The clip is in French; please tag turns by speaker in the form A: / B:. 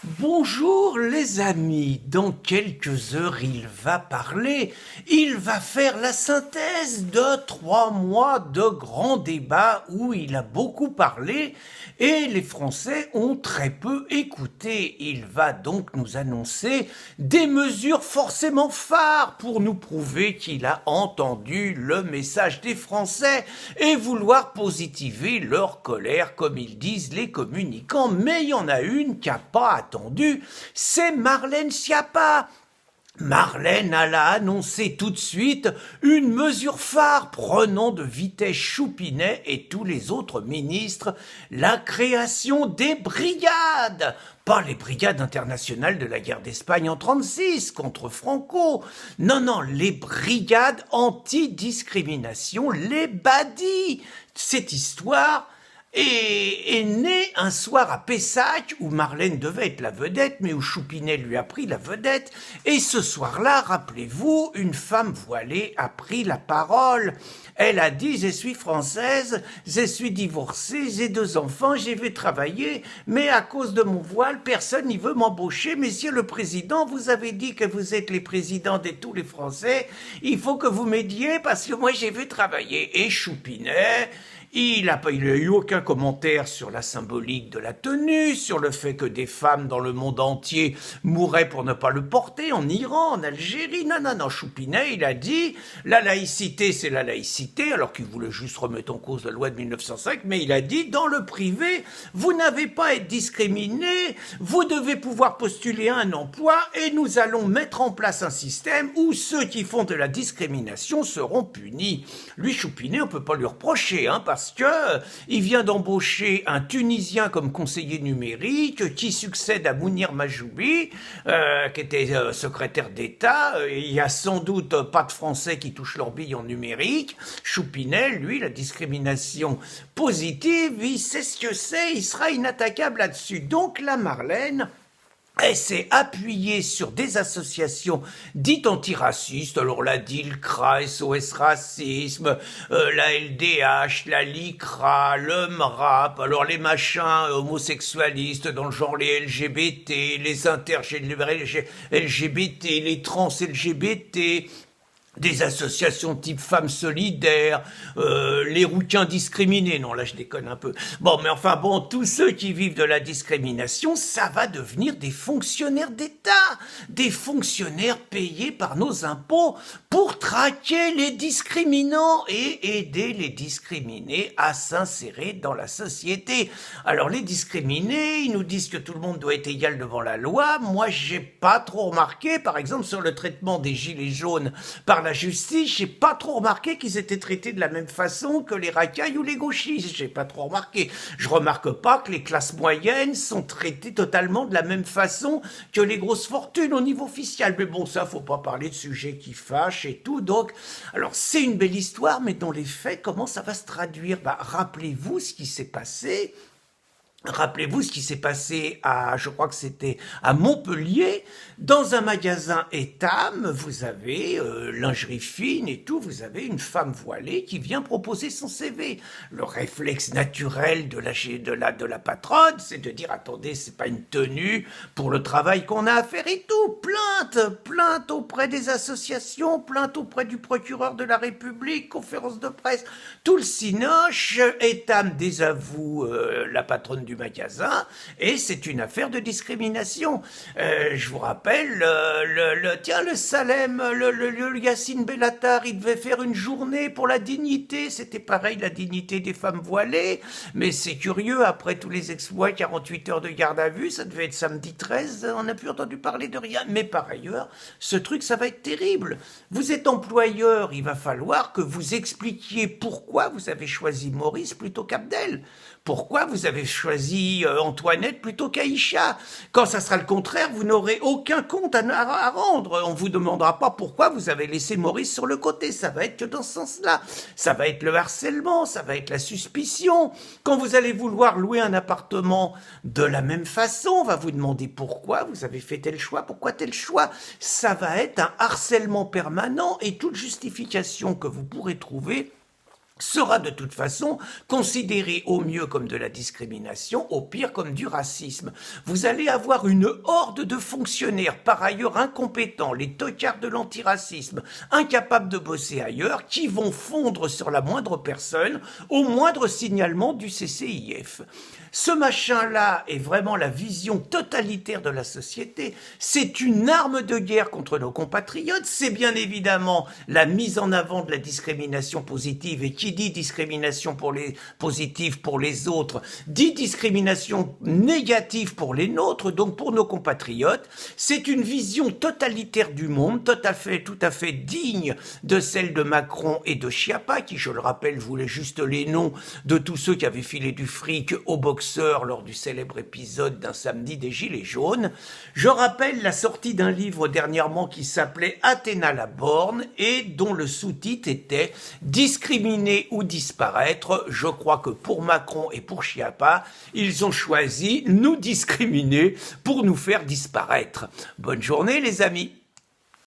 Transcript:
A: Bonjour les amis, dans quelques heures il va faire la synthèse de 3 mois de grands débats où il a beaucoup parlé et les Français ont très peu écouté. Il va donc nous annoncer des mesures forcément phares pour nous prouver qu'il a entendu le message des Français et vouloir positiver leur colère comme ils disent les communicants. Mais il y en a une qui n'a pas attendu, c'est Marlène Schiappa. Marlène alla annoncer tout de suite une mesure phare prenant de vitesse Choupinet et tous les autres ministres, la création des brigades. Pas les brigades internationales de la guerre d'Espagne en 36 contre Franco. Non, non, les brigades anti-discrimination, les badis. Cette histoire est né un soir à Pessac où Marlène devait être la vedette, mais où Choupinet lui a pris la vedette. Et ce soir-là, rappelez-vous, une femme voilée a pris la parole. Elle a dit « Je suis française, je suis divorcée, j'ai 2 enfants, j'y vais travailler, mais à cause de mon voile, personne n'y veut m'embaucher. Monsieur le Président, vous avez dit que vous êtes les présidents de tous les Français, il faut que vous m'aidiez parce que moi j'y vais travailler. » Et Choupinet... Il n'a eu aucun commentaire sur la symbolique de la tenue, sur le fait que des femmes dans le monde entier mourraient pour ne pas le porter, en Iran, en Algérie. Non, non, non, Choupinet, il a dit la laïcité, c'est la laïcité, alors qu'il voulait juste remettre en cause la loi de 1905, mais il a dit dans le privé, vous n'avez pas à être discriminé, vous devez pouvoir postuler à un emploi et nous allons mettre en place un système où ceux qui font de la discrimination seront punis. Lui, Choupinet, on peut pas lui reprocher, parce que il vient d'embaucher un Tunisien comme conseiller numérique qui succède à Mounir Majoubi, qui était secrétaire d'État. Il y a sans doute pas de Français qui touchent leur bille en numérique. Choupinet, lui, la discrimination positive, il sait ce que c'est, il sera inattaquable là-dessus. Donc la Marlène... Elle s'est appuyée sur des associations dites antiracistes, alors la DILCRA, SOS Racisme, la LDH, la LICRA, le MRAP, alors les machins homosexualistes dans le genre les LGBT, les inter-LGBT, les trans-LGBT, des associations type Femmes Solidaires, les rouquins discriminés, non là je déconne un peu. Bon, mais enfin bon, tous ceux qui vivent de la discrimination, ça va devenir des fonctionnaires d'État, des fonctionnaires payés par nos impôts pour traquer les discriminants et aider les discriminés à s'insérer dans la société. Alors les discriminés, ils nous disent que tout le monde doit être égal devant la loi. Moi, j'ai pas trop remarqué, par exemple, sur le traitement des gilets jaunes par la justice, j'ai pas trop remarqué qu'ils étaient traités de la même façon que les racailles ou les gauchistes. J'ai pas trop remarqué. Je remarque pas que les classes moyennes sont traitées totalement de la même façon que les grosses fortunes au niveau fiscal. Mais bon, ça, faut pas parler de sujets qui fâchent et tout. Donc, alors, c'est une belle histoire, mais dans les faits, comment ça va se traduire? Rappelez-vous ce qui s'est passé. Rappelez-vous ce qui s'est passé je crois que c'était à Montpellier, dans un magasin Etam, vous avez lingerie fine et tout, vous avez une femme voilée qui vient proposer son CV. Le réflexe naturel de la patronne, c'est de dire attendez, c'est pas une tenue pour le travail qu'on a à faire et tout. Plainte auprès des associations, plainte auprès du procureur de la République, conférence de presse, tout le cinoche. Etam désavoue la patronne du magasin, et c'est une affaire de discrimination. Je vous rappelle, le Salem, le Yacine Bellatar, il devait faire une journée pour la dignité, c'était pareil, la dignité des femmes voilées, mais c'est curieux, après tous les exploits, 48 heures de garde à vue, ça devait être samedi 13, on n'a plus entendu parler de rien, mais par ailleurs, ce truc, ça va être terrible. Vous êtes employeur, il va falloir que vous expliquiez pourquoi vous avez choisi Maurice plutôt qu'Abdel. Pourquoi vous avez choisi Antoinette plutôt qu'Aïcha? Quand ça sera le contraire, vous n'aurez aucun compte à rendre. On ne vous demandera pas pourquoi vous avez laissé Maurice sur le côté. Ça va être que dans ce sens-là. Ça va être le harcèlement, ça va être la suspicion. Quand vous allez vouloir louer un appartement de la même façon, on va vous demander pourquoi vous avez fait tel choix, pourquoi tel choix. Ça va être un harcèlement permanent et toute justification que vous pourrez trouver sera de toute façon considéré au mieux comme de la discrimination, au pire comme du racisme. Vous allez avoir une horde de fonctionnaires, par ailleurs incompétents, les tocards de l'antiracisme, incapables de bosser ailleurs, qui vont fondre sur la moindre personne, au moindre signalement du CCIF. Ce machin-là est vraiment la vision totalitaire de la société. C'est une arme de guerre contre nos compatriotes. C'est bien évidemment la mise en avant de la discrimination positive. Et qui dit discrimination positive pour les autres, dit discrimination négative pour les nôtres, donc pour nos compatriotes. C'est une vision totalitaire du monde, tout à fait digne de celle de Macron et de Schiappa, qui, je le rappelle, voulaient juste les noms de tous ceux qui avaient filé du fric au boxeur lors du célèbre épisode d'un samedi des Gilets jaunes. Je rappelle la sortie d'un livre dernièrement qui s'appelait Athéna la borne et dont le sous-titre était Discriminer ou disparaître. Je crois que pour Macron et pour Schiappa, ils ont choisi nous discriminer pour nous faire disparaître. Bonne journée les amis.